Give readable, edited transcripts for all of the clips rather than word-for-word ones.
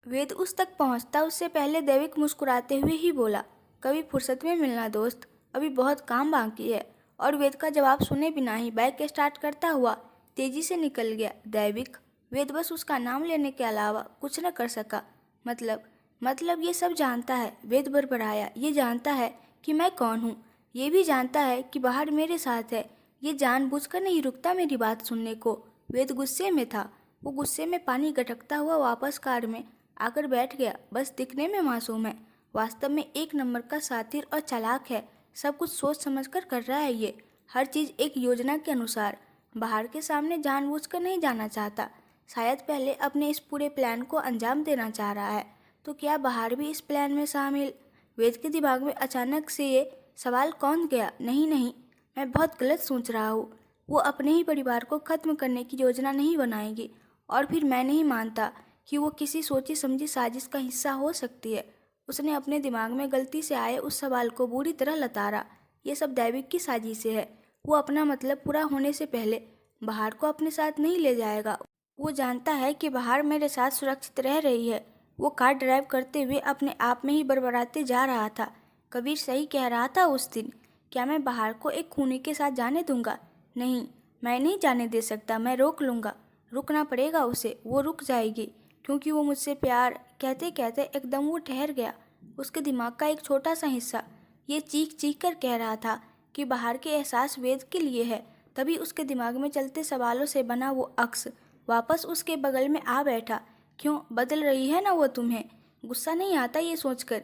वेद उस तक पहुंचता उससे पहले दैविक मुस्कुराते हुए ही बोला, कभी फुर्सत में मिलना दोस्त, अभी बहुत काम बाकी है। और वेद का जवाब सुने बिना ही बाइक स्टार्ट करता हुआ तेजी से निकल गया। दैविक वेद बस उसका नाम लेने के अलावा कुछ न कर सका। मतलब ये सब जानता है, वेद बड़बड़ाया। ये जानता है कि मैं कौन हूँ, ये भी जानता है कि बाहर मेरे साथ है। ये जानबूझकर नहीं रुकता मेरी बात सुनने को। वेद गुस्से में था। वो गुस्से में पानी गटकता हुआ वापस कार में आकर बैठ गया। बस दिखने में मासूम है, वास्तव में एक नंबर का शातिर और चालाक है। सब कुछ सोच समझकर कर रहा है ये, हर चीज़ एक योजना के अनुसार। बाहर के सामने जानबूझकर नहीं जाना चाहता, शायद पहले अपने इस पूरे प्लान को अंजाम देना चाह रहा है। तो क्या बाहर भी इस प्लान में शामिल? वेद के दिमाग में अचानक से ये सवाल कौन गया। नहीं, मैं बहुत गलत सोच रहा हूँ। वो अपने ही परिवार को खत्म करने की योजना नहीं बनाएगी। और फिर मैं नहीं मानता कि वो किसी सोची समझी साजिश का हिस्सा हो सकती है। उसने अपने दिमाग में गलती से आए उस सवाल को बुरी तरह लताड़ा। ये सब दैविक की साजिश है। वो अपना मतलब पूरा होने से पहले बाहर को अपने साथ नहीं ले जाएगा। वो जानता है कि बाहर मेरे साथ सुरक्षित रह रही है। वो कार ड्राइव करते हुए अपने आप में ही बड़बड़ाते जा रहा था। कबीर सही कह रहा था उस दिन। क्या मैं बाहर को एक खूनी के साथ जाने दूंगा? नहीं, मैं नहीं जाने दे सकता। मैं रोक लूंगा। रुकना पड़ेगा उसे। वो रुक जाएगी क्योंकि वो मुझसे प्यार। कहते कहते एकदम वो ठहर गया। उसके दिमाग का एक छोटा सा हिस्सा ये चीख चीख कर कह रहा था कि बाहर के एहसास वेद के लिए है। तभी उसके दिमाग में चलते सवालों से बना वो अक्स वापस उसके बगल में आ बैठा। क्यों बदल रही है ना वो तुम्हें? गुस्सा नहीं आता ये सोचकर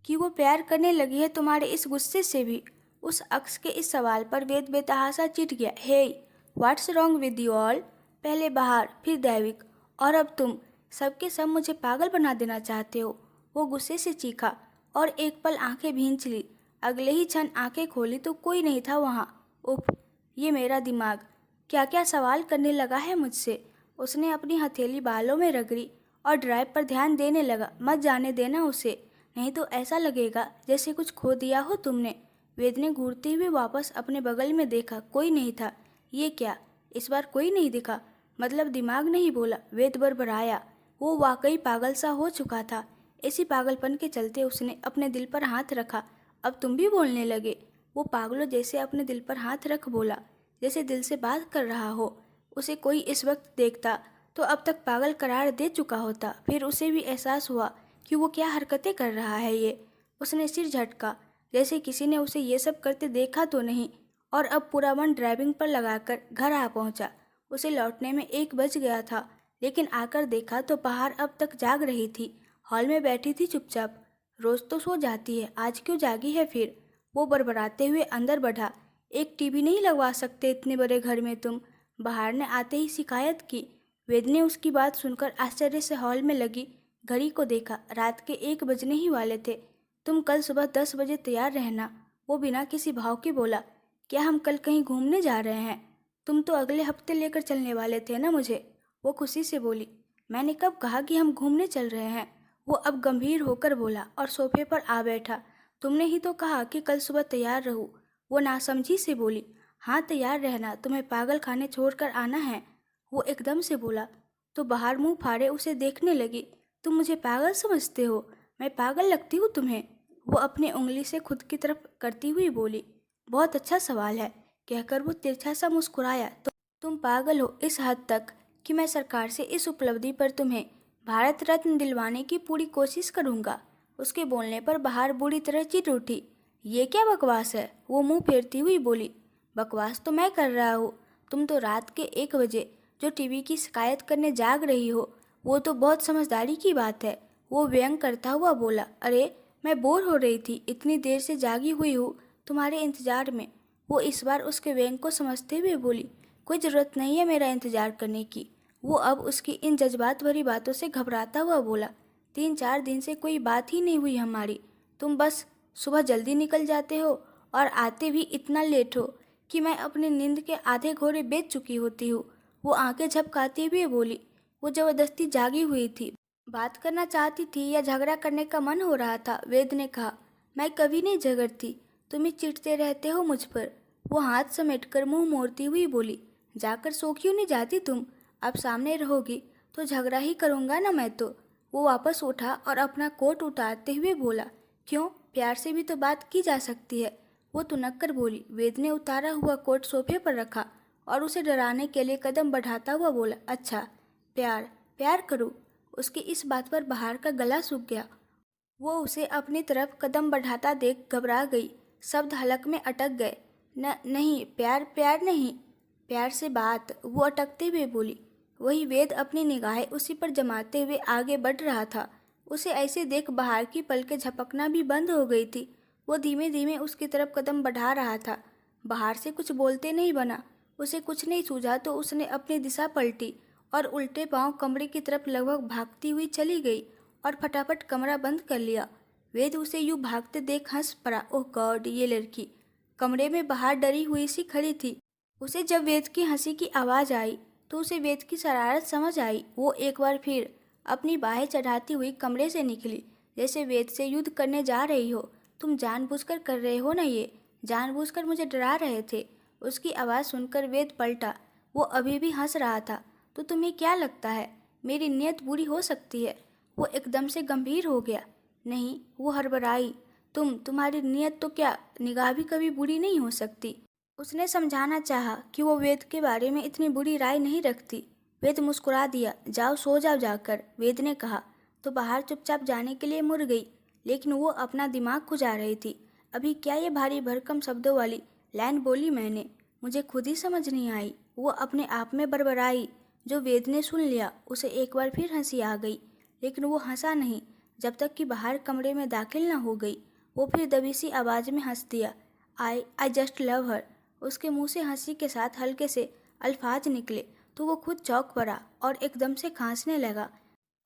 कि वो प्यार करने लगी है तुम्हारे इस गुस्से से भी? उस अक्स के इस सवाल पर वेद बेतहासा चिढ़ गया। Hey, what's wrong with you all? पहले बाहर, फिर दैविक, और अब तुम सबके सब मुझे पागल बना देना चाहते हो। वो गुस्से से चीखा और एक पल आंखें भींच ली। अगले ही क्षण आंखें खोली तो कोई नहीं था वहाँ। उफ, ये मेरा दिमाग क्या क्या सवाल करने लगा है मुझसे। उसने अपनी हथेली बालों में रगड़ी और ड्राइव पर ध्यान देने लगा। मत जाने देना उसे, नहीं तो ऐसा लगेगा जैसे कुछ खो दिया हो तुमने। वेद ने घूरते हुए वापस अपने बगल में देखा। कोई नहीं था। ये क्या, इस बार कोई नहीं दिखा? मतलब दिमाग नहीं बोला? वेद बड़बड़ाया। वो वाकई पागल सा हो चुका था। इसी पागलपन के चलते उसने अपने दिल पर हाथ रखा। अब तुम भी बोलने लगे? वो पागलों जैसे अपने दिल पर हाथ रख बोला, जैसे दिल से बात कर रहा हो। उसे कोई इस वक्त देखता तो अब तक पागल करार दे चुका होता। फिर उसे भी एहसास हुआ कि वो क्या हरकतें कर रहा है ये। उसने सिर झटका, जैसे किसी ने उसे ये सब करते देखा तो नहीं। और अब पूरा मन ड्राइविंग पर लगाकर घर आ पहुंचा। उसे लौटने में 1 बज गया था, लेकिन आकर देखा तो बाहर अब तक जाग रही थी। हॉल में बैठी थी चुपचाप। रोज तो सो जाती है, आज क्यों जागी है फिर? वो बड़बड़ाते हुए अंदर बढ़ा। एक टीवी नहीं लगवा सकते इतने बड़े घर में तुम? बाहर ने आते ही शिकायत की। वेद ने उसकी बात सुनकर आश्चर्य से हॉल में लगी घड़ी को देखा। रात के 1 बजने ही वाले थे। तुम कल सुबह 10 बजे तैयार रहना। वो बिना किसी भाव के बोला। क्या हम कल कहीं घूमने जा रहे हैं? तुम तो अगले हफ्ते लेकर चलने वाले थे ना मुझे। वो खुशी से बोली। मैंने कब कहा कि हम घूमने चल रहे हैं? वो अब गंभीर होकर बोला और सोफे पर आ बैठा। तुमने ही तो कहा कि कल सुबह तैयार रहो। वो नासमझी से बोली। हाँ, तैयार रहना, तुम्हें पागल खाने छोड़कर आना है। वो एकदम से बोला तो बाहर मुंह फाड़े उसे देखने लगी। तुम मुझे पागल समझते हो? मैं पागल लगती हूँ तुम्हें? वो अपनी उंगली से खुद की तरफ करती हुई बोली। बहुत अच्छा सवाल है, कहकर वो तिरछा सा मुस्कुराया। तो तुम पागल हो इस हद तक कि मैं सरकार से इस उपलब्धि पर तुम्हें भारत रत्न दिलवाने की पूरी कोशिश करूंगा। उसके बोलने पर बाहर बुरी तरह चिढ़ उठी। ये क्या बकवास है? वो मुंह फेरती हुई बोली। बकवास तो मैं कर रहा हूँ। तुम तो रात के 1 बजे जो टीवी की शिकायत करने जाग रही हो, वो तो बहुत समझदारी की बात है। वो व्यंग करता हुआ बोला। अरे, मैं बोर हो रही थी, इतनी देर से जागी हुई हूँ तुम्हारे इंतजार में। वो इस बार उसके व्यंग को समझते हुए बोली। कोई ज़रूरत नहीं है मेरा इंतजार करने की। वो अब उसकी इन जज्बात भरी बातों से घबराता हुआ बोला। 3-4 दिन से कोई बात ही नहीं हुई हमारी। तुम बस सुबह जल्दी निकल जाते हो और आते भी इतना लेट हो कि मैं अपनी नींद के आधे घोड़े बेच चुकी होती हूँ। वो आंखें झपकाते हुए बोली। वो ज़बरदस्ती जागी हुई थी। बात करना चाहती थी या झगड़ा करने का मन हो रहा था? वेद ने कहा। मैं कभी नहीं झगड़ती, तुम ही चिढ़ते रहते हो मुझ पर। वो हाथ समेटकर मुंह मोड़ती हुई बोली। जाकर सो क्यों नहीं जाती तुम? अब सामने रहोगी तो झगड़ा ही करूँगा ना मैं तो। वो वापस उठा और अपना कोट उतारते हुए बोला, क्यों, प्यार से भी तो बात की जा सकती है। वो तुनक कर बोली। वेद ने उतारा हुआ कोट सोफे पर रखा और उसे डराने के लिए कदम बढ़ाता हुआ बोला, अच्छा, प्यार प्यार करूँ। उसकी इस बात पर बहार का गला सूख गया। वो उसे अपनी तरफ कदम बढ़ाता देख घबरा गई। शब्द हलक में अटक गए। नहीं, प्यार प्यार नहीं, प्यार से बात, वो अटकते हुए बोली। वही वेद अपनी निगाहें उसी पर जमाते हुए आगे बढ़ रहा था। उसे ऐसे देख बहार की पलकें झपकना भी बंद हो गई थी। वो धीमे धीमे उसकी तरफ कदम बढ़ा रहा था। बहार से कुछ बोलते नहीं बना। उसे कुछ नहीं सूझा तो उसने अपनी दिशा पलटी और उल्टे पांव कमरे की तरफ लगभग भागती हुई चली गई और फटाफट कमरा बंद कर लिया। वेद उसे यूं भागते देख हंस पड़ा। ओह गॉड, ये लड़की। कमरे में बाहर डरी हुई सी खड़ी थी। उसे जब वेद की हंसी की आवाज़ आई तो उसे वेद की शरारत समझ आई। वो एक बार फिर अपनी बाहें चढ़ाती हुई कमरे से निकली, जैसे वेद से युद्ध करने जा रही हो। तुम जानबूझकर कर रहे हो ना ये, जानबूझकर मुझे डरा रहे थे। उसकी आवाज़ सुनकर वेद पलटा। वो अभी भी हंस रहा था। तो तुम्हें क्या लगता है मेरी नीयत बुरी हो सकती है? वो एकदम से गंभीर हो गया। नहीं, वो हड़बड़ाई। तुम्हारी नीयत तो क्या, निगाह भी कभी बुरी नहीं हो सकती। उसने समझाना चाहा कि वो वेद के बारे में इतनी बुरी राय नहीं रखती। वेद मुस्कुरा दिया। जाओ सो जाओ जाकर, वेद ने कहा तो बाहर चुपचाप जाने के लिए मुड़ गई, लेकिन वो अपना दिमाग खुजा रही थी। अभी क्या ये भारी भरकम शब्दों वाली लाइन बोली मैंने, मुझे खुद ही समझ नहीं आई। वो अपने आप में बड़बड़ाई। जो वेद ने सुन लिया उसे एक बार फिर हंसी आ गई, लेकिन वो हंसा नहीं जब तक कि बाहर कमरे में दाखिल न हो गई। वो फिर दबी सी आवाज़ में हंस दिया। आई जस्ट लव हर। उसके मुंह से हंसी के साथ हल्के से अल्फाज निकले तो वो खुद चौंक पड़ा और एकदम से खांसने लगा।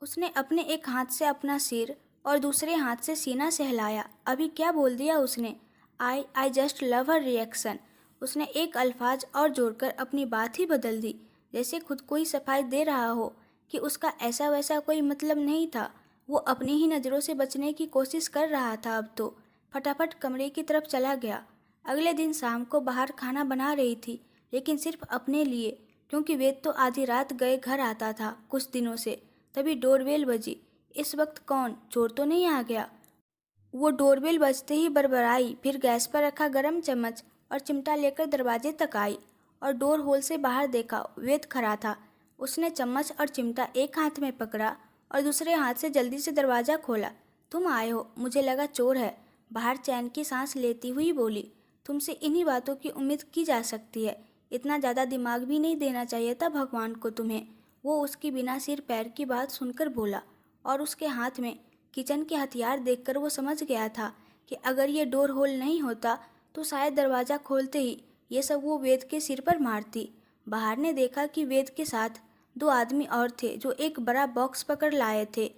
उसने अपने एक हाथ से अपना सिर और दूसरे हाथ से सीना सहलाया। अभी क्या बोल दिया उसने? I just love her reaction. उसने एक अल्फाज और जोड़कर अपनी बात ही बदल दी, जैसे खुद को ही सफाई दे रहा हो कि उसका ऐसा वैसा कोई मतलब नहीं था। वो अपनी ही नज़रों से बचने की कोशिश कर रहा था। अब तो फटाफट कमरे की तरफ चला गया। अगले दिन शाम को बाहर खाना बना रही थी, लेकिन सिर्फ अपने लिए, क्योंकि वेद तो आधी रात गए घर आता था कुछ दिनों से। तभी डोरबेल बजी। इस वक्त कौन, चोर तो नहीं आ गया? वो डोरबेल बजते ही बड़बड़ाई, फिर गैस पर रखा गरम चम्मच और चिमटा लेकर दरवाजे तक आई और डोर होल से बाहर देखा। वेद खड़ा था। उसने चम्मच और चिमटा एक हाथ में पकड़ा और दूसरे हाथ से जल्दी से दरवाज़ा खोला। तुम आए हो, मुझे लगा चोर है। बाहर चैन की सांस लेती हुई बोली। तुमसे इन्हीं बातों की उम्मीद की जा सकती है। इतना ज़्यादा दिमाग भी नहीं देना चाहिए था भगवान को तुम्हें। वो उसकी बिना सिर पैर की बात सुनकर बोला और उसके हाथ में किचन के हथियार देखकर वो समझ गया था कि अगर ये डोर होल नहीं होता तो शायद दरवाज़ा खोलते ही ये सब वो वेद के सिर पर मारती। बाहर ने देखा कि वेद के साथ दो आदमी और थे जो एक बड़ा बॉक्स पकड़ लाए थे।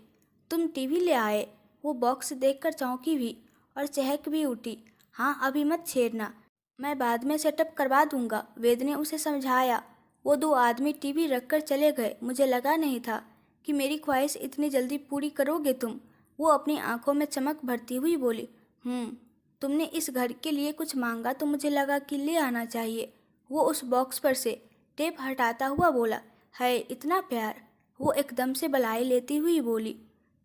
तुम टीवी ले आए? वो बॉक्स देखकर चौंकी भी और चहक भी उठी। हाँ, अभी मत छेड़ना, मैं बाद में सेटअप करवा दूंगा, वेद ने उसे समझाया। वो दो आदमी टीवी रखकर चले गए। मुझे लगा नहीं था कि मेरी ख्वाहिश इतनी जल्दी पूरी करोगे तुम। वो अपनी आंखों में चमक भरती हुई बोली। तुमने इस घर के लिए कुछ मांगा तो मुझे लगा कि ले आना चाहिए। वो उस बॉक्स पर से टेप हटाता हुआ बोला। है इतना प्यार? वो एकदम से बलाई लेती हुई बोली।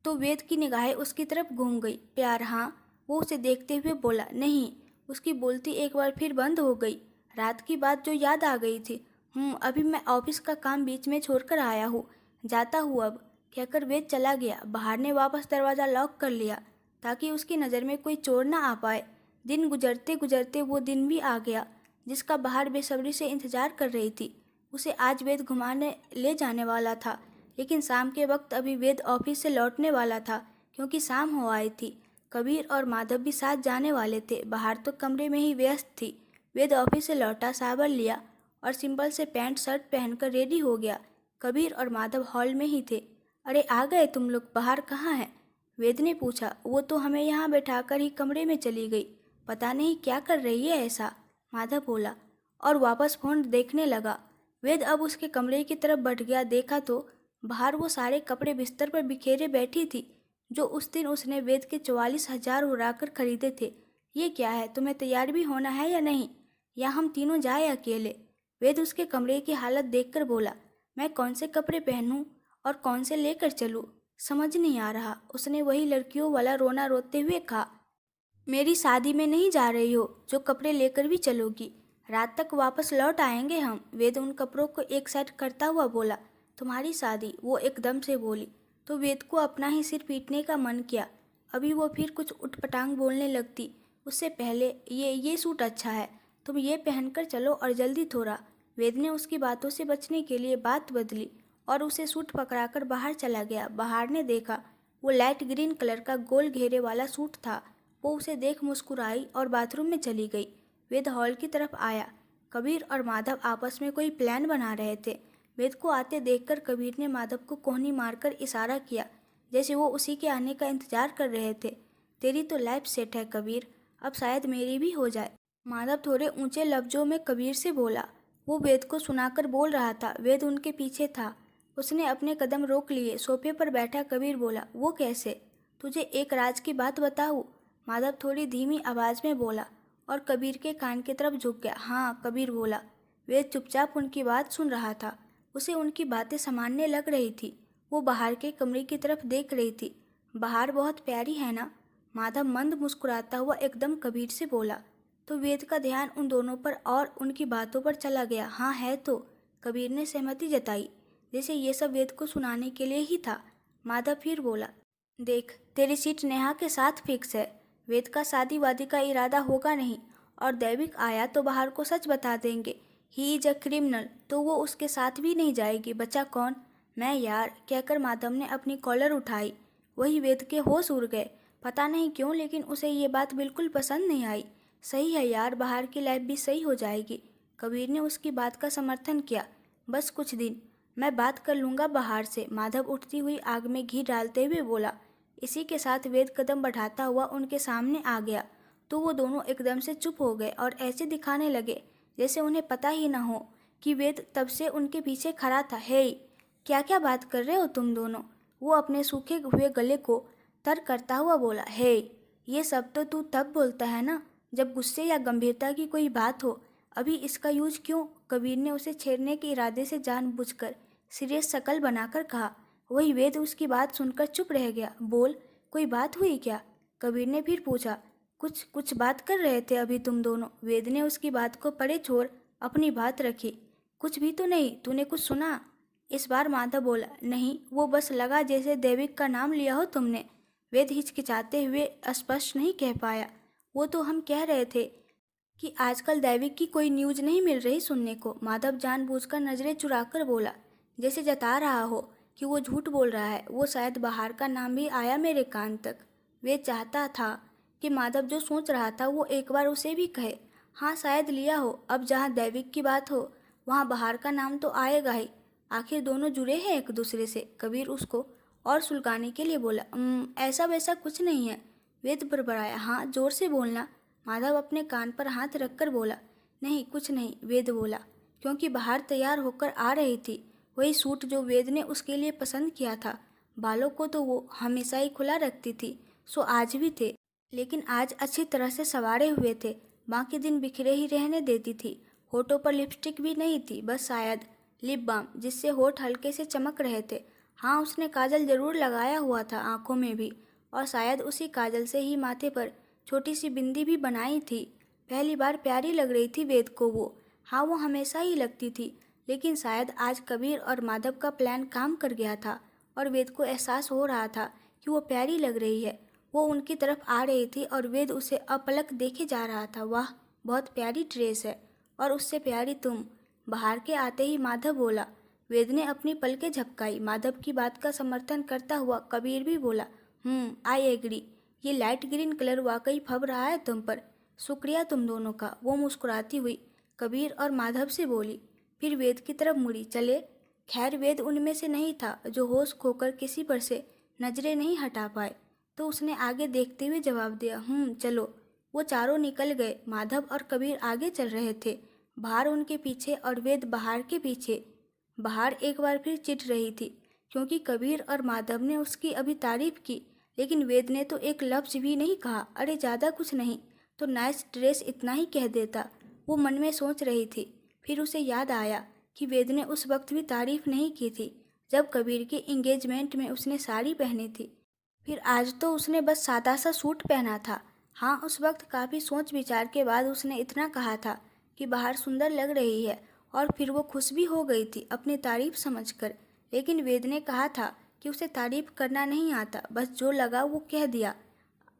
तो वेद की निगाहें उसकी तरफ घूम गई। प्यार? हाँ, वो उसे देखते हुए बोला। नहीं, उसकी बोलती एक बार फिर बंद हो गई। रात की बात जो याद आ गई थी। अभी मैं ऑफिस का काम बीच में छोड़कर आया हूँ, जाता हूँ अब, कहकर वेद चला गया। बाहर ने वापस दरवाज़ा लॉक कर लिया ताकि उसकी नज़र में कोई चोर ना आ पाए। दिन गुजरते गुजरते वो दिन भी आ गया जिसका बाहर बेसब्री से इंतजार कर रही थी। उसे आज वेद घुमाने ले जाने वाला था, लेकिन शाम के वक्त अभी वेद ऑफिस से लौटने वाला था क्योंकि शाम हो आई थी। कबीर और माधव भी साथ जाने वाले थे। बाहर तो कमरे में ही व्यस्त थी। वेद ऑफिस से लौटा, साबर लिया और सिंपल से पैंट शर्ट पहनकर रेडी हो गया। कबीर और माधव हॉल में ही थे। अरे आ गए तुम लोग, बाहर कहाँ हैं? वेद ने पूछा। वो तो हमें यहाँ बैठाकर ही कमरे में चली गई, पता नहीं क्या कर रही है ऐसा, माधव बोला और वापस फोन देखने लगा। वेद अब उसके कमरे की तरफ बढ़ गया। देखा तो बाहर वो सारे कपड़े बिस्तर पर बिखेरे बैठी थी जो उस दिन उसने वेद के 44,000 उड़ाकर खरीदे थे। ये क्या है, तुम्हें तैयार भी होना है या नहीं, या हम तीनों जाए अकेले? वेद उसके कमरे की हालत देखकर बोला। मैं कौन से कपड़े पहनूं और कौन से लेकर चलूं? समझ नहीं आ रहा। उसने वही लड़कियों वाला रोना रोते हुए कहा, मेरी शादी में नहीं जा रही हो जो कपड़े लेकर भी चलोगी। रात तक वापस लौट आएंगे हम। वेद उन कपड़ों को एक साइड करता हुआ बोला, तुम्हारी शादी, वो एकदम से बोली। तो वेद को अपना ही सिर पीटने का मन किया। अभी वो फिर कुछ उटपटांग बोलने लगती उससे पहले, ये सूट अच्छा है, तुम ये पहनकर चलो और जल्दी थोड़ा। वेद ने उसकी बातों से बचने के लिए बात बदली और उसे सूट पकड़ाकर बाहर चला गया। बाहर ने देखा, वो लाइट ग्रीन कलर का गोल घेरे वाला सूट था। वो उसे देख मुस्कुराई और बाथरूम में चली गई। वेद हॉल की तरफ आया। कबीर और माधव आपस में कोई प्लान बना रहे थे। वेद को आते देखकर कबीर ने माधव को कोहनी मारकर इशारा किया, जैसे वो उसी के आने का इंतजार कर रहे थे। तेरी तो लाइफ सेट है कबीर, अब शायद मेरी भी हो जाए। माधव थोड़े ऊंचे लफ्जों में कबीर से बोला। वो वेद को सुनाकर बोल रहा था। वेद उनके पीछे था। उसने अपने कदम रोक लिए। सोफे पर बैठा कबीर बोला, वो कैसे? तुझे एक राज की बात बताऊँ? माधव थोड़ी धीमी आवाज में बोला और कबीर के कान की तरफ झुक गया। हाँ, कबीर बोला। वेद चुपचाप उनकी बात सुन रहा था। उसे उनकी बातें सामान्य लग रही थी। वो बाहर के कमरे की तरफ देख रही थी। बाहर बहुत प्यारी है ना? माधव मंद मुस्कुराता हुआ एकदम कबीर से बोला। तो वेद का ध्यान उन दोनों पर और उनकी बातों पर चला गया। हाँ है तो, कबीर ने सहमति जताई, जैसे ये सब वेद को सुनाने के लिए ही था। माधव फिर बोला, देख, तेरी सीट नेहा के साथ फिक्स है। वेद का शादी वादी का इरादा होगा नहीं, और दैविक आया तो बाहर को सच बता देंगे, ही इज अ क्रिमिनल, तो वो उसके साथ भी नहीं जाएगी। बचा कौन? मैं यार, कहकर माधव ने अपनी कॉलर उठाई। वही वेद के होश उड़ गए। पता नहीं क्यों, लेकिन उसे ये बात बिल्कुल पसंद नहीं आई। सही है यार, बाहर की लाइफ भी सही हो जाएगी। कबीर ने उसकी बात का समर्थन किया। बस कुछ दिन, मैं बात कर लूँगा बाहर से। माधव उठती हुई आग में घी डालते हुए बोला। इसी के साथ वेद कदम बढ़ाता हुआ उनके सामने आ गया। तो वो दोनों एकदम से चुप हो गए और ऐसे दिखाने लगे जैसे उन्हें पता ही न हो कि वेद तब से उनके पीछे खड़ा था। हे, क्या क्या बात कर रहे हो तुम दोनों? वो अपने सूखे हुए गले को तर करता हुआ बोला। हे, ये सब तो तू तब बोलता है ना जब गुस्से या गंभीरता की कोई बात हो। अभी इसका यूज क्यों? कबीर ने उसे छेड़ने के इरादे से जानबूझकर सीरियस शक्ल बनाकर कहा। वही वेद उसकी बात सुनकर चुप रह गया। बोल, कोई बात हुई क्या? कबीर ने फिर पूछा। कुछ कुछ बात कर रहे थे अभी तुम दोनों। वेद ने उसकी बात को परे छोड़ अपनी बात रखी। कुछ भी तो नहीं, तूने कुछ सुना? इस बार माधव बोला। नहीं, वो बस लगा जैसे दैविक का नाम लिया हो तुमने। वेद हिचकिचाते हुए स्पष्ट नहीं कह पाया। वो तो हम कह रहे थे कि आजकल दैविक की कोई न्यूज नहीं मिल रही सुनने को। माधव जानबूझकर नजरें चुराकर बोला, जैसे जता रहा हो कि वो झूठ बोल रहा है। वो शायद बाहर का नाम भी आया मेरे कान तक। वे चाहता था कि माधव जो सोच रहा था वो एक बार उसे भी कहे। हाँ, शायद लिया हो। अब जहाँ दैविक की बात हो वहाँ बाहर का नाम तो आएगा ही। आखिर दोनों जुड़े हैं एक दूसरे से। कबीर उसको और सुलगाने के लिए बोला। ऐसा वैसा कुछ नहीं है। वेद बड़बड़ाया। हाँ, जोर से बोलना। माधव अपने कान पर हाथ रखकर बोला। नहीं, कुछ नहीं, वेद बोला, क्योंकि बाहर तैयार होकर आ रही थी वही सूट जो वेद ने उसके लिए पसंद किया था। बालों को तो वो हमेशा ही खुला रखती थी, सो आज भी थे, लेकिन आज अच्छी तरह से संवारे हुए थे। बाकी दिन बिखरे ही रहने देती थी। होठों पर लिपस्टिक भी नहीं थी, बस शायद लिप बाम, जिससे होठ हल्के से चमक रहे थे। हाँ, उसने काजल जरूर लगाया हुआ था आंखों में भी, और शायद उसी काजल से ही माथे पर छोटी सी बिंदी भी बनाई थी। पहली बार प्यारी लग रही थी वेद को वो। हाँ, वो हमेशा ही लगती थी, लेकिन शायद आज कबीर और माधव का प्लान काम कर गया था और वेद को एहसास हो रहा था कि वो प्यारी लग रही है। वो उनकी तरफ आ रही थी और वेद उसे अपलक देखे जा रहा था। वाह, बहुत प्यारी ड्रेस है, और उससे प्यारी तुम। बाहर के आते ही माधव बोला। वेद ने अपनी पलकें झपकाई। माधव की बात का समर्थन करता हुआ कबीर भी बोला। I agree. ये लाइट ग्रीन कलर वाकई फब रहा है तुम पर। शुक्रिया तुम दोनों का। वो मुस्कुराती हुई कबीर और माधव से बोली, फिर वेद की तरफ मुड़ी। चले? खैर, वेद उनमें से नहीं था जो होश खोकर किसी पर से नजरें नहीं हटा पाए, तो उसने आगे देखते हुए जवाब दिया, चलो। वो चारों निकल गए। माधव और कबीर आगे चल रहे थे, बाहर उनके पीछे और वेद बाहर के पीछे। बाहर एक बार फिर चिढ़ रही थी, क्योंकि कबीर और माधव ने उसकी अभी तारीफ की, लेकिन वेद ने तो एक लफ्ज भी नहीं कहा। अरे ज़्यादा कुछ नहीं तो नाइस ड्रेस इतना ही कह देता, वो मन में सोच रही थी। फिर उसे याद आया कि वेद ने उस वक्त भी तारीफ नहीं की थी जब कबीर के एंगेजमेंट में उसने साड़ी पहनी थी। फिर आज तो उसने बस सादा सा सूट पहना था। हाँ, उस वक्त काफ़ी सोच विचार के बाद उसने इतना कहा था कि बाहर सुंदर लग रही है, और फिर वो खुश भी हो गई थी अपनी तारीफ समझकर। लेकिन वेद ने कहा था कि उसे तारीफ करना नहीं आता, बस जो लगा वो कह दिया।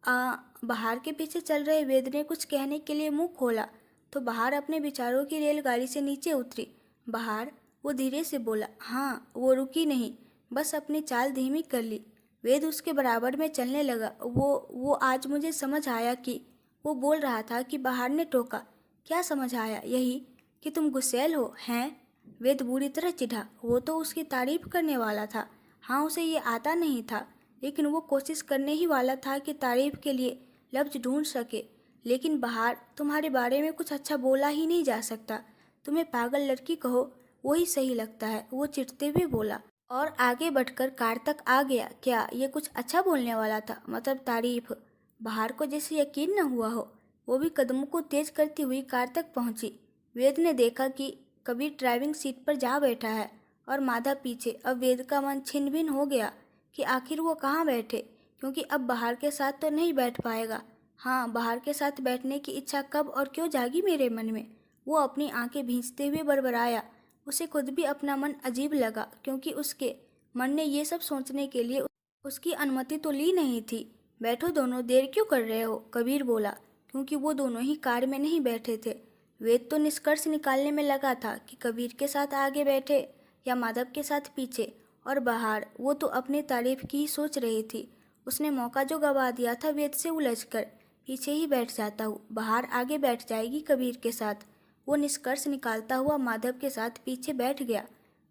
बाहर के पीछे चल रहे वेद ने कुछ कहने के लिए मुंह खोला तो बाहर अपने विचारों की रेलगाड़ी से नीचे उतरी। बाहर वो धीरे से बोला, हाँ। वो रुकी नहीं, बस अपनी चाल धीमी कर ली। वेद उसके बराबर में चलने लगा। वो आज मुझे समझ आया कि वो बोल रहा था कि बाहर ने टोका। क्या समझ आया? यही कि तुम गुस्सैल हो, हैं? वेद बुरी तरह चिढ़ा। वो तो उसकी तारीफ करने वाला था। हाँ, उसे ये आता नहीं था, लेकिन वो कोशिश करने ही वाला था कि तारीफ के लिए लफ्ज ढूंढ सके। लेकिन बाहर तुम्हारे बारे में कुछ अच्छा बोला ही नहीं जा सकता। तुम्हें पागल लड़की कहो, वही सही लगता है, वो चिढ़ते हुए बोला, और आगे बढ़कर कार तक आ गया। क्या ये कुछ अच्छा बोलने वाला था? मतलब तारीफ? बाहर को जैसे यकीन न हुआ हो। वो भी कदमों को तेज करती हुई कार तक पहुंची। वेद ने देखा कि कबीर ड्राइविंग सीट पर जा बैठा है और माधव पीछे। अब वेद का मन छिन भिन हो गया कि आखिर वो कहाँ बैठे, क्योंकि अब बाहर के साथ तो नहीं बैठ पाएगा। हाँ, बाहर के साथ बैठने की इच्छा कब और क्यों जागी मेरे मन में? वो अपनी आंखें भींचते हुए बड़बड़ाया। उसे खुद भी अपना मन अजीब लगा, क्योंकि उसके मन ने ये सब सोचने के लिए उसकी अनुमति तो ली नहीं थी। बैठो दोनों, देर क्यों कर रहे हो? कबीर बोला, क्योंकि वो दोनों ही कार में नहीं बैठे थे। वेद तो निष्कर्ष निकालने में लगा था कि कबीर के साथ आगे बैठे या माधव के साथ पीछे। और बाहर वो तो अपनी तारीफ की ही सोच रही थी। उसने मौका जो गवा दिया था वेद से उलझकर पीछे ही बैठ जाता हूँ, बाहर आगे बैठ जाएगी कबीर के साथ। वो निष्कर्ष निकालता हुआ माधव के साथ पीछे बैठ गया।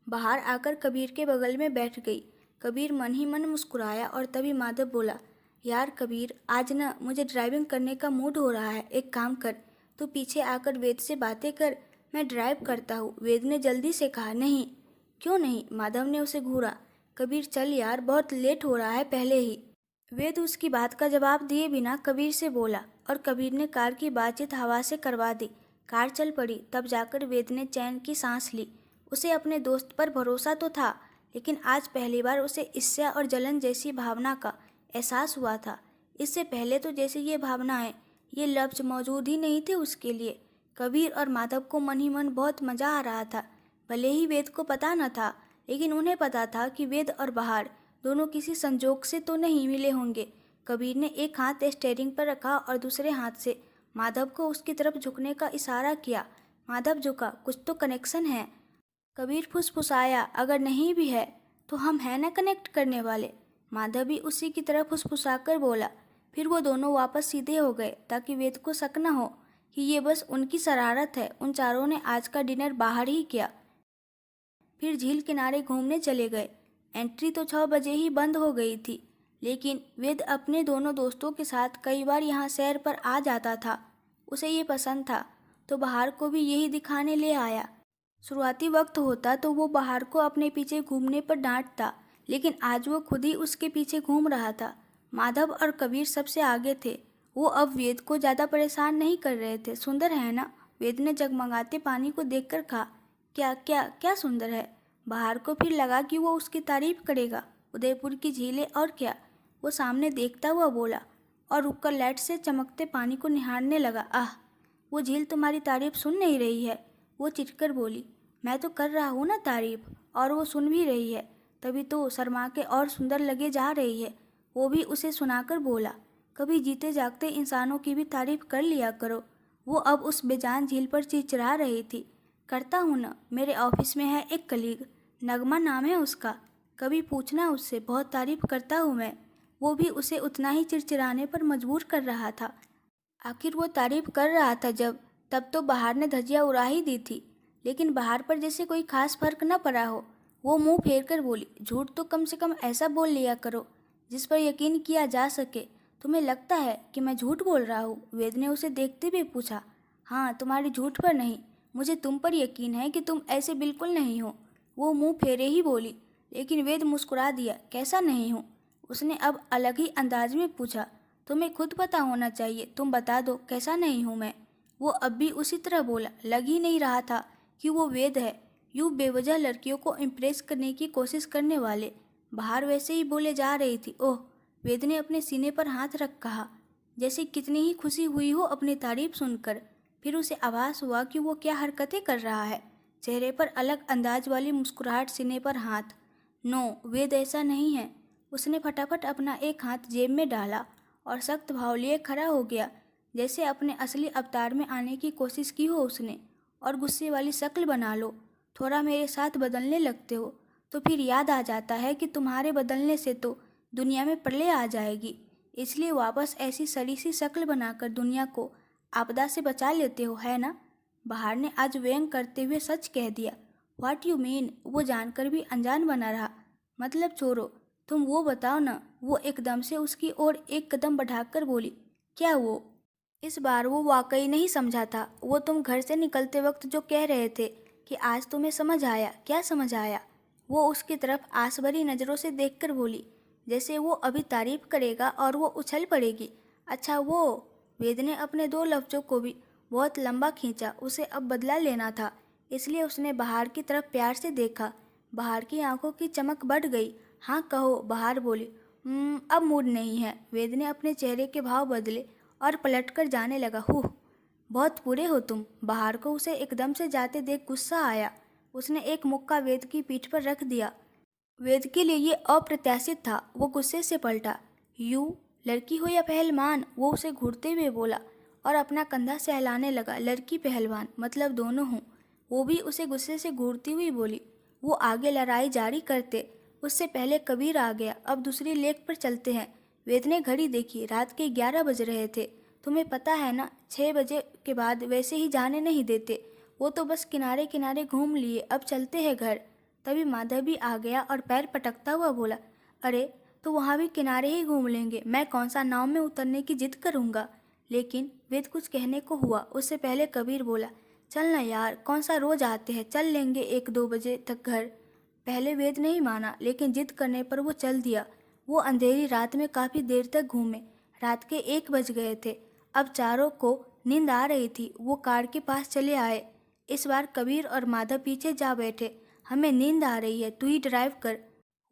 बाहर आकर कबीर के बगल में बैठ गई। कबीर मन ही मन मुस्कुराया और तभी माधव बोला, यार कबीर, आज न मुझे ड्राइविंग करने का मूड हो रहा है। एक काम कर, तू पीछे आकर वेद से बातें कर, मैं ड्राइव करता हूँ। वेद ने जल्दी से कहा। नहीं। क्यों नहीं? माधव ने उसे घूरा। कबीर, चल यार, बहुत लेट हो रहा है पहले ही। वेद उसकी बात का जवाब दिए बिना कबीर से बोला, और कबीर ने कार की बातचीत हवा से करवा दी। कार चल पड़ी। तब जाकर वेद ने चैन की सांस ली। उसे अपने दोस्त पर भरोसा तो था, लेकिन आज पहली बार उसे ईर्ष्या और जलन जैसी भावना का एहसास हुआ था। इससे पहले तो जैसे ये भावनाएं, ये लफ्ज मौजूद ही नहीं थे उसके लिए। कबीर और माधव को मन ही मन बहुत मजा आ रहा था। भले ही वेद को पता न था, लेकिन उन्हें पता था कि वेद और बाहर दोनों किसी संजोग से तो नहीं मिले होंगे। कबीर ने एक हाथ स्टीयरिंग पर रखा और दूसरे हाथ से माधव को उसकी तरफ झुकने का इशारा किया। माधव झुका। कुछ तो कनेक्शन है। कबीर फुसफुसाया, अगर नहीं भी है तो हम हैं ना कनेक्ट करने वाले। माधव भी उसी की तरफ फुसफुसाकर बोला। फिर वो दोनों वापस सीधे हो गए ताकि वेद को शक न हो कि ये बस उनकी शरारत है। उन चारों ने आज का डिनर बाहर ही किया। फिर झील किनारे घूमने चले गए। एंट्री तो 6 बजे ही बंद हो गई थी, लेकिन वेद अपने दोनों दोस्तों के साथ कई बार यहाँ सैर पर आ जाता था। उसे ये पसंद था, तो बाहर को भी यही दिखाने ले आया। शुरुआती वक्त होता तो वो बाहर को अपने पीछे घूमने पर डांटता, लेकिन आज वो खुद ही उसके पीछे घूम रहा था। माधव और कबीर सबसे आगे थे। वो अब वेद को ज़्यादा परेशान नहीं कर रहे थे। सुंदर है ना? वेद ने जगमगाते पानी को देखकर कहा। क्या क्या क्या सुंदर है? बाहर को फिर लगा कि वो उसकी तारीफ करेगा। उदयपुर की झीलें और क्या? वो सामने देखता हुआ बोला, और रुककर लाइट से चमकते पानी को निहारने लगा। आह, वो झील तुम्हारी तारीफ सुन नहीं रही है। वो चिढ़कर बोली। मैं तो कर रहा हूँ ना तारीफ, और वो सुन भी रही है, तभी तो शर्मा के और सुंदर लगे जा रही है। वो भी उसे सुनाकर बोला, कभी जीते जागते इंसानों की भी तारीफ कर लिया करो। वो अब उस बेजान झील पर चिड़चिड़ा रही थी। करता हूँ ना, मेरे ऑफिस में है एक कलीग, नगमा नाम है उसका। कभी पूछना उससे, बहुत तारीफ करता हूँ मैं। वो भी उसे उतना ही चिड़चिड़ाने पर मजबूर कर रहा था। आखिर वो तारीफ कर रहा था तब तो बाहर ने धज्जियाँ उड़ा ही दी थी, लेकिन बाहर पर जैसे कोई खास फर्क न पड़ा हो। वो मुंह फेर कर बोली, झूठ तो कम से कम ऐसा बोल लिया करो जिस पर यकीन किया जा सके। तुम्हें लगता है कि मैं झूठ बोल रहा हूँ? वेद ने उसे देखते हुए पूछा। हाँ, तुम्हारी झूठ पर नहीं, मुझे तुम पर यकीन है कि तुम ऐसे बिल्कुल नहीं हो। वो मुंह फेरे ही बोली, लेकिन वेद मुस्कुरा दिया। कैसा नहीं हूँ? उसने अब अलग ही अंदाज में पूछा। तुम्हें खुद पता होना चाहिए, तुम बता दो कैसा नहीं हूँ मैं। वो अब भी उसी तरह बोला। लग ही नहीं रहा था कि वो वेद है। यूँ बेवजह लड़कियों को इम्प्रेस करने की कोशिश करने वाले। बाहर वैसे ही बोले जा रही थी। ओह, वेद ने अपने सीने पर हाथ रख कहा, जैसे कितनी ही खुशी हुई हो अपनी तारीफ सुनकर। फिर उसे आभास हुआ कि वो क्या हरकतें कर रहा है। चेहरे पर अलग अंदाज वाली मुस्कुराहट, सीने पर हाथ। नो, वेद ऐसा नहीं है। उसने फटाफट अपना एक हाथ जेब में डाला और सख्त भाव लिए खड़ा हो गया, जैसे अपने असली अवतार में आने की कोशिश की हो उसने। और गुस्से वाली शक्ल बना लो। थोड़ा मेरे साथ बदलने लगते हो तो फिर याद आ जाता है कि तुम्हारे बदलने से तो दुनिया में प्रलय आ जाएगी, इसलिए वापस ऐसी सड़ी सी शक्ल बनाकर दुनिया को आपदा से बचा लेते हो, है ना? बाहर ने आज व्यंग करते हुए सच कह दिया। What you mean? वो जानकर भी अनजान बना रहा। मतलब छोड़ो, तुम वो बताओ ना। वो एकदम से उसकी ओर एक कदम बढ़ाकर बोली। क्या वो? इस बार वो वाकई नहीं समझा था। वो तुम घर से निकलते वक्त जो कह रहे थे कि आज तुम्हें समझ आया। क्या समझ आया? वो उसकी तरफ आस भरी नज़रों से देखकर बोली, जैसे वो अभी तारीफ करेगा और वो उछल पड़ेगी। अच्छा वो। वेद ने अपने दो लफ्ज़ों को भी बहुत लंबा खींचा। उसे अब बदला लेना था, इसलिए उसने बाहर की तरफ प्यार से देखा। बाहर की आंखों की चमक बढ़ गई। हाँ कहो, बाहर बोली। अब मूड नहीं है। वेद ने अपने चेहरे के भाव बदले और पलटकर जाने लगा। हुँ, बहुत बुरे हो तुम। बाहर को उसे एकदम से जाते देख गुस्सा आया। उसने एक मुक्का वेद की पीठ पर रख दिया। वेद के लिए ये अप्रत्याशित था। वो गुस्से से पलटा। यू, लड़की हो या पहलवान? वो उसे घूरते हुए बोला और अपना कंधा सहलाने लगा। लड़की पहलवान मतलब दोनों हों। वो भी उसे गुस्से से घूरती हुई बोली। वो आगे लड़ाई जारी करते उससे पहले कबीर आ गया। अब दूसरी लेक पर चलते हैं। वेद ने घड़ी देखी। रात के 11 बज रहे थे। तुम्हें पता है ना, 6 बजे के बाद वैसे ही जाने नहीं देते। वो तो बस किनारे किनारे घूम लिए। अब चलते हैं घर। तभी माधव भी आ गया और पैर पटकता हुआ बोला, अरे तो वहाँ भी किनारे ही घूम लेंगे। मैं कौन सा नाव में उतरने की जिद करूँगा। लेकिन वेद कुछ कहने को हुआ। उससे पहले कबीर बोला, चल ना यार, कौन सा रोज आते हैं, चल लेंगे 1-2 बजे तक घर। पहले वेद नहीं माना, लेकिन जिद करने पर वो चल दिया। वो अंधेरी रात में काफ़ी देर तक घूमे। रात के 1 बज गए थे। अब चारों को नींद आ रही थी। वो कार के पास चले आए। इस बार कबीर और माधव पीछे जा बैठे। हमें नींद आ रही है, तू ही ड्राइव कर।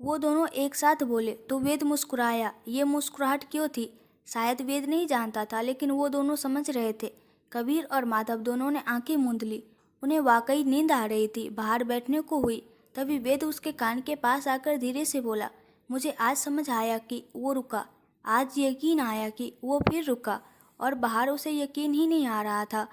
वो दोनों एक साथ बोले तो वेद मुस्कुराया। ये मुस्कुराहट क्यों थी? शायद वेद नहीं जानता था, लेकिन वो दोनों समझ रहे थे। कबीर और माधव दोनों ने आंखें मूंद ली। उन्हें वाकई नींद आ रही थी। बाहर बैठने को हुई। तभी वेद उसके कान के पास आकर धीरे से बोला, मुझे आज समझ आया कि वो रुका। आज यकीन आया कि वो फिर रुका। और बाहर उसे यकीन ही नहीं आ रहा था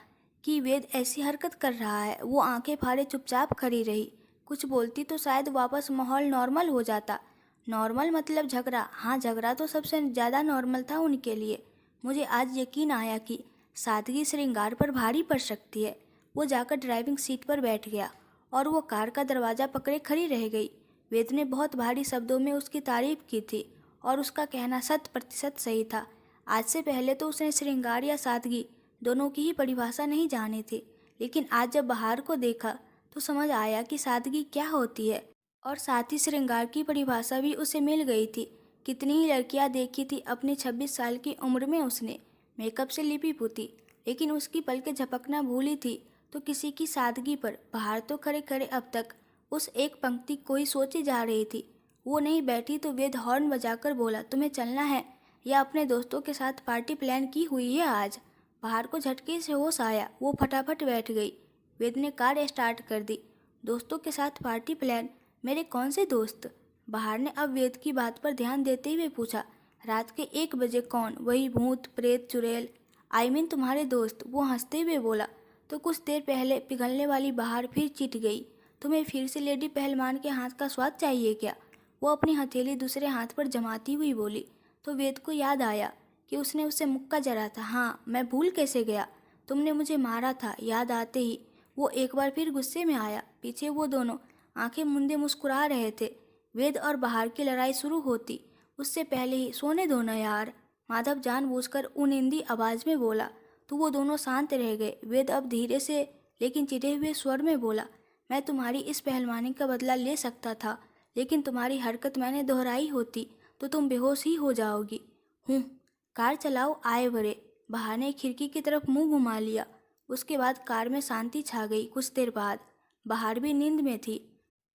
कि वेद ऐसी हरकत कर रहा है। वो आंखें फाड़े चुपचाप खड़ी रही। कुछ बोलती तो शायद वापस माहौल नॉर्मल हो जाता। नॉर्मल मतलब झगड़ा। हाँ, झगड़ा तो सबसे ज़्यादा नॉर्मल था उनके लिए। मुझे आज यकीन आया कि सादगी श्रृंगार पर भारी पड़ सकती है। वो जाकर ड्राइविंग सीट पर बैठ गया और वो कार का दरवाज़ा पकड़े खड़ी रह गई। वेद ने बहुत भारी शब्दों में उसकी तारीफ की थी और उसका कहना 100% सही था। आज से पहले तो उसने श्रृंगार या सादगी दोनों की ही परिभाषा नहीं जानी थी, लेकिन आज जब बाहर को देखा तो समझ आया कि सादगी क्या होती है। और साथ ही श्रृंगार की परिभाषा भी उसे मिल गई थी। कितनी ही लड़कियां देखी थी अपनी 26 साल की उम्र में उसने, मेकअप से लिपी पुती, लेकिन उसकी पलकें झपकना भूली थी तो किसी की सादगी पर। बाहर तो खड़े खड़े अब तक उस एक पंक्ति को ही सोची जा रही थी। वो नहीं बैठी तो वेद हॉर्न बजाकर बोला, तुम्हें चलना है या अपने दोस्तों के साथ पार्टी प्लान की हुई है आज? बाहर को झटके से होश आया। वो फटाफट बैठ गई। वेद ने कार स्टार्ट कर दी। दोस्तों के साथ पार्टी प्लान? मेरे कौन से दोस्त? बाहर ने अब वेद की बात पर ध्यान देते हुए पूछा। रात के 1 बजे कौन? वही भूत प्रेत चुड़ैल? आई मीन तुम्हारे दोस्त। वो हंसते हुए बोला। तो कुछ देर पहले पिघलने वाली बाहर फिर चिट गई। तुम्हें फिर से लेडी पहलवान के हाथ का स्वाद चाहिए क्या? वो अपनी हथेली दूसरे हाथ पर जमाती हुई बोली। तो वेद को याद आया कि उसने उसे मुक्का जरा था। हाँ, मैं भूल कैसे गया। तुमने मुझे मारा था। याद आते ही वो एक बार फिर गुस्से में आया। पीछे वो दोनों आंखें मूंदे मुस्कुरा रहे थे। वेद और बाहर की लड़ाई शुरू होती उससे पहले ही सोने दो ना यार, माधव जानबूझकर उनिंदी आवाज में बोला। तो वो दोनों शांत रह गए। वेद अब धीरे से लेकिन चिढ़े हुए स्वर में बोला, मैं तुम्हारी इस पहलवानी का बदला ले सकता था, लेकिन तुम्हारी हरकत मैंने दोहराई होती तो तुम बेहोश ही हो जाओगी। कार चलाओ, आए बड़े। बाहर ने खिड़की की तरफ मुंह घुमा लिया। उसके बाद कार में शांति छा गई। कुछ देर बाद बाहर भी नींद में थी।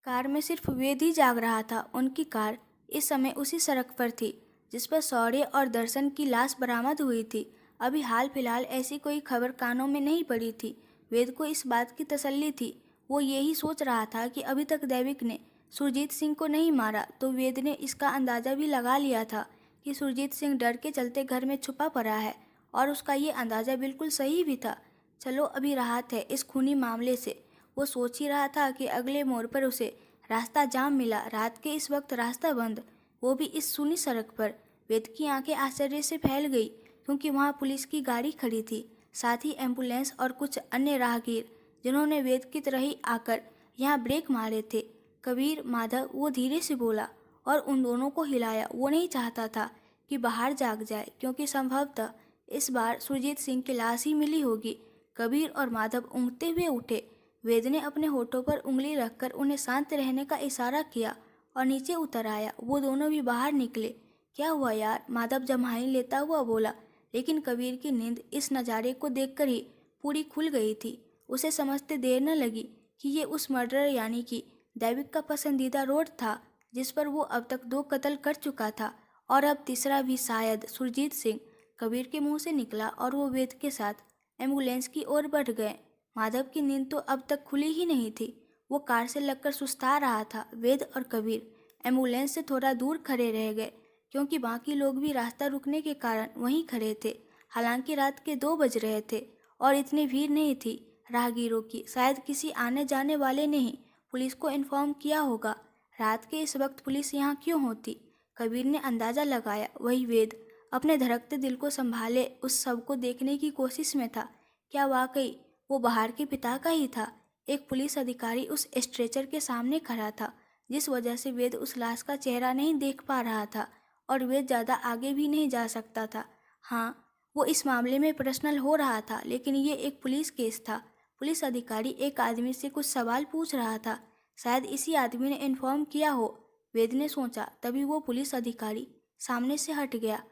कार में सिर्फ वेद ही जाग रहा था। उनकी कार इस समय उसी सड़क पर थी जिस पर शौर्य और दर्शन की लाश बरामद हुई थी। अभी हाल फिलहाल ऐसी कोई खबर कानों में नहीं पड़ी थी। वेद को इस बात की तसल्ली थी। वो यही सोच रहा था कि अभी तक दैविक ने सुरजीत सिंह को नहीं मारा, तो वेद ने इसका अंदाज़ा भी लगा लिया था कि सुरजीत सिंह डर के चलते घर में छुपा पड़ा है, और उसका ये अंदाज़ा बिल्कुल सही भी था। चलो अभी राहत है इस खूनी मामले से। वो सोच ही रहा था कि अगले मोड़ पर उसे रास्ता जाम मिला। रात के इस वक्त रास्ता बंद, वो भी इस सुनी सड़क पर। वेद की आंखें आश्चर्य से फैल गई क्योंकि वहाँ पुलिस की गाड़ी खड़ी थी, साथ ही एम्बुलेंस और कुछ अन्य राहगीर जिन्होंने वेद की तरह ही आकर यहाँ ब्रेक मारे थे। कबीर, माधव, वो धीरे से बोला और उन दोनों को हिलाया। वो नहीं चाहता था कि बाहर जाग जाए, क्योंकि संभवतः इस बार सुरजीत सिंह की लाश ही मिली होगी। कबीर और माधव ऊँघते हुए उठे। वेद ने अपने होठों पर उंगली रखकर उन्हें शांत रहने का इशारा किया और नीचे उतर आया। वो दोनों भी बाहर निकले। क्या हुआ यार? माधव जम्हाई लेता हुआ बोला, लेकिन कबीर की नींद इस नज़ारे को देखकर ही पूरी खुल गई थी। उसे समझते देर न लगी कि ये उस मर्डर यानी कि दैविक का पसंदीदा रोड था जिस पर वो अब तक 2 कत्ल कर चुका था, और अब तीसरा भी शायद। सुरजीत सिंह कबीर के मुंह से निकला और वो वेद के साथ एम्बुलेंस की ओर बढ़ गए। माधव की नींद तो अब तक खुली ही नहीं थी। वो कार से लगकर सुस्ता रहा था। वेद और कबीर एम्बुलेंस से थोड़ा दूर खड़े रह गए क्योंकि बाकी लोग भी रास्ता रुकने के कारण वहीं खड़े थे। हालांकि रात के 2 बज रहे थे और इतनी भीड़ नहीं थी राहगीरों की। शायद किसी आने जाने वाले ने ही पुलिस को इन्फॉर्म किया होगा। रात के इस वक्त पुलिस यहाँ क्यों होती? कबीर ने अंदाज़ा लगाया। वही वेद अपने धड़कते दिल को संभाले उस सब को देखने की कोशिश में था। क्या वाकई वो बाहर के पिता का ही था? एक पुलिस अधिकारी उस स्ट्रेचर के सामने खड़ा था, जिस वजह से वेद उस लाश का चेहरा नहीं देख पा रहा था, और वेद ज़्यादा आगे भी नहीं जा सकता था। हाँ, वो इस मामले में पर्सनल हो रहा था, लेकिन ये एक पुलिस केस था। पुलिस अधिकारी एक आदमी से कुछ सवाल पूछ रहा था। शायद इसी आदमी ने इन्फॉर्म किया हो, वेद ने सोचा। तभी वो पुलिस अधिकारी सामने से हट गया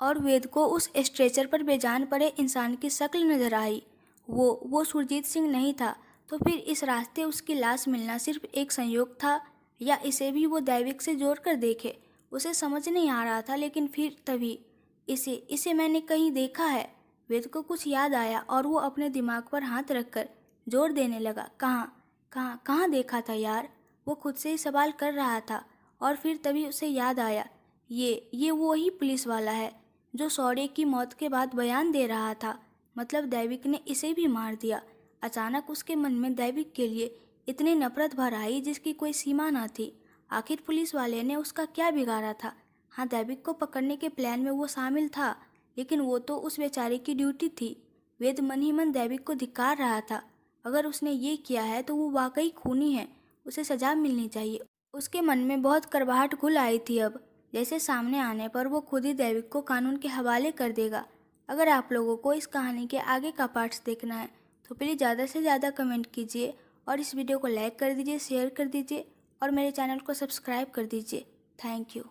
और वेद को उस स्ट्रेचर पर बेजान पड़े इंसान की शक्ल नजर आई। वो सुरजीत सिंह नहीं था। तो फिर इस रास्ते उसकी लाश मिलना सिर्फ एक संयोग था, या इसे भी वो दैविक से जोड़कर देखे? उसे समझ नहीं आ रहा था। लेकिन फिर तभी इसे मैंने कहीं देखा है। वेद को कुछ याद आया और वो अपने दिमाग पर हाथ रखकर जोर देने लगा। कहाँ देखा था यार? वो खुद से ही सवाल कर रहा था। और फिर तभी उसे याद आया, ये वो ही पुलिस वाला है जो शौर्य की मौत के बाद बयान दे रहा था। मतलब दैविक ने इसे भी मार दिया। अचानक उसके मन में दैविक के लिए इतनी नफरत भर आई जिसकी कोई सीमा न थी। आखिर पुलिस वाले ने उसका क्या बिगाड़ा था? हाँ, दैविक को पकड़ने के प्लान में वो शामिल था, लेकिन वो तो उस बेचारे की ड्यूटी थी। वेद मन ही मन दैविक को धिक्कार रहा था। अगर उसने ये किया है तो वो वाकई खूनी है, उसे सजा मिलनी चाहिए। उसके मन में बहुत कड़वाहट घुल आई थी अब, जैसे सामने आने पर वो खुद ही दैविक को कानून के हवाले कर देगा। अगर आप लोगों को इस कहानी के आगे का पार्ट्स देखना है तो प्लीज़ ज़्यादा से ज़्यादा कमेंट कीजिए और इस वीडियो को लाइक कर दीजिए, शेयर कर दीजिए और मेरे चैनल को सब्सक्राइब कर दीजिए। Thank you.